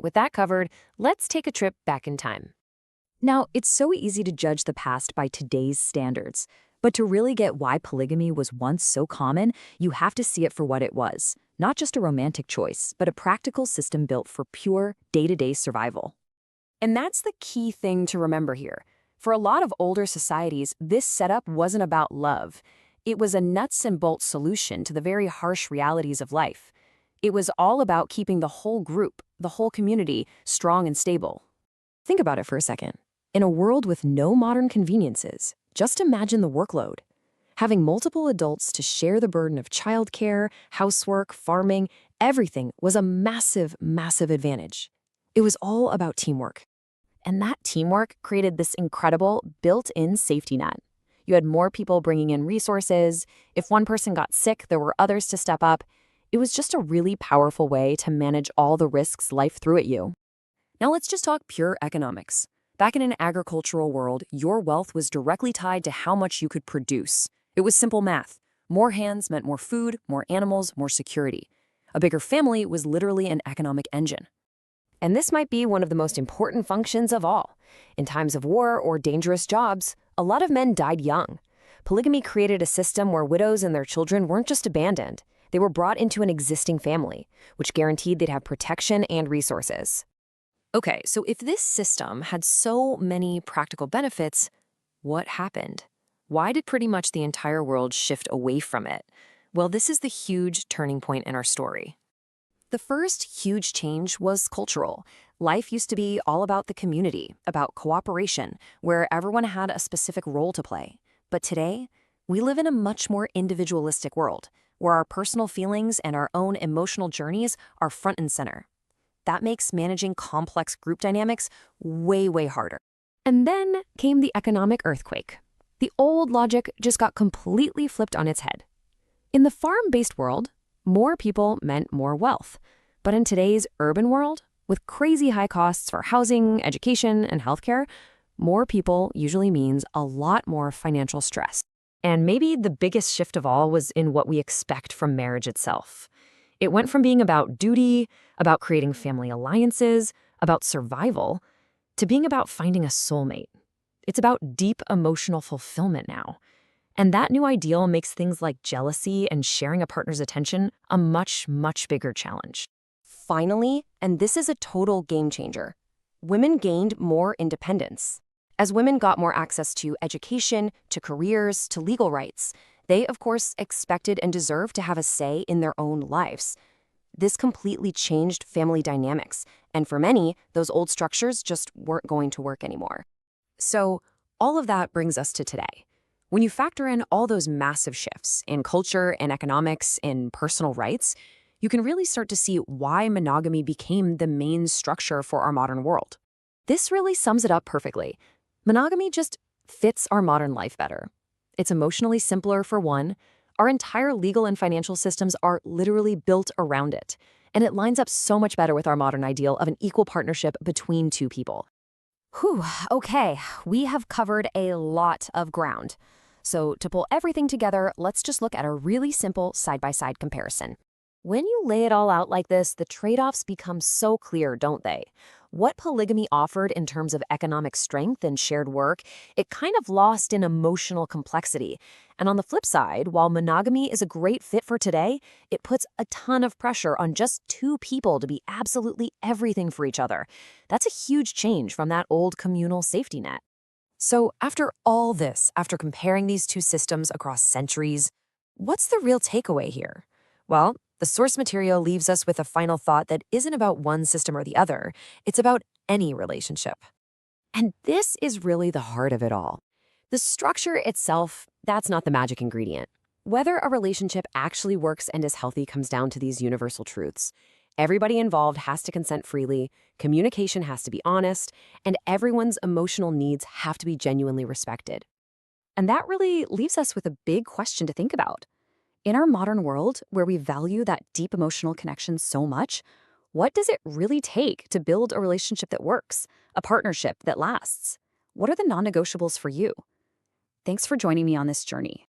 with that covered, let's take a trip back in time. Now, it's so easy to judge the past by today's standards. But to really get why polygamy was once so common, you have to see it for what it was. Not just a romantic choice, but a practical system built for pure, day-to-day survival. And that's the key thing to remember here. For a lot of older societies, this setup wasn't about love. It was a nuts and bolts solution to the very harsh realities of life. It was all about keeping the whole group, the whole community, strong and stable. Think about it for a second. In a world with no modern conveniences, just imagine the workload. Having multiple adults to share the burden of childcare, housework, farming, everything was a massive, massive advantage. It was all about teamwork. And that teamwork created this incredible built-in safety net. You had more people bringing in resources. If one person got sick, there were others to step up. It was just a really powerful way to manage all the risks life threw at you. Now let's just talk pure economics. Back in an agricultural world, your wealth was directly tied to how much you could produce. It was simple math. More hands meant more food, more animals, more security. A bigger family was literally an economic engine. And this might be one of the most important functions of all. In times of war or dangerous jobs, a lot of men died young. Polygamy created a system where widows and their children weren't just abandoned. They were brought into an existing family, which guaranteed they'd have protection and resources. Okay, so if this system had so many practical benefits, what happened? Why did pretty much the entire world shift away from it? Well, this is the huge turning point in our story. The first huge change was cultural. Life used to be all about the community, about cooperation, where everyone had a specific role to play. But today, we live in a much more individualistic world, where our personal feelings and our own emotional journeys are front and center. That makes managing complex group dynamics way, way harder. And then came the economic earthquake. The old logic just got completely flipped on its head. In the farm-based world, more people meant more wealth. But in today's urban world, with crazy high costs for housing, education, and healthcare, more people usually means a lot more financial stress. And maybe the biggest shift of all was in what we expect from marriage itself. It went from being about duty, about creating family alliances, about survival, to being about finding a soulmate. It's about deep emotional fulfillment now. And that new ideal makes things like jealousy and sharing a partner's attention a much, much bigger challenge. Finally, and this is a total game changer, women gained more independence. As women got more access to education, to careers, to legal rights, they, of course, expected and deserved to have a say in their own lives. This completely changed family dynamics, and for many, those old structures just weren't going to work anymore. So, all of that brings us to today. When you factor in all those massive shifts in culture and economics and personal rights, you can really start to see why monogamy became the main structure for our modern world. This really sums it up perfectly. Monogamy just fits our modern life better. It's emotionally simpler for one. Our entire legal and financial systems are literally built around it. And it lines up so much better with our modern ideal of an equal partnership between two people. Whew, okay, we have covered a lot of ground. So to pull everything together, let's just look at a really simple side-by-side comparison. When you lay it all out like this, the trade-offs become so clear, don't they? What polygamy offered in terms of economic strength and shared work, it kind of lost in emotional complexity. And on the flip side, while monogamy is a great fit for today, it puts a ton of pressure on just two people to be absolutely everything for each other. That's a huge change from that old communal safety net. So after all this, after comparing these two systems across centuries, what's the real takeaway here? Well, the source material leaves us with a final thought that isn't about one system or the other. It's about any relationship. And this is really the heart of it all. The structure itself, that's not the magic ingredient. Whether a relationship actually works and is healthy comes down to these universal truths. Everybody involved has to consent freely, communication has to be honest, and everyone's emotional needs have to be genuinely respected. And that really leaves us with a big question to think about. In our modern world, where we value that deep emotional connection so much, what does it really take to build a relationship that works, a partnership that lasts? What are the non-negotiables for you? Thanks for joining me on this journey.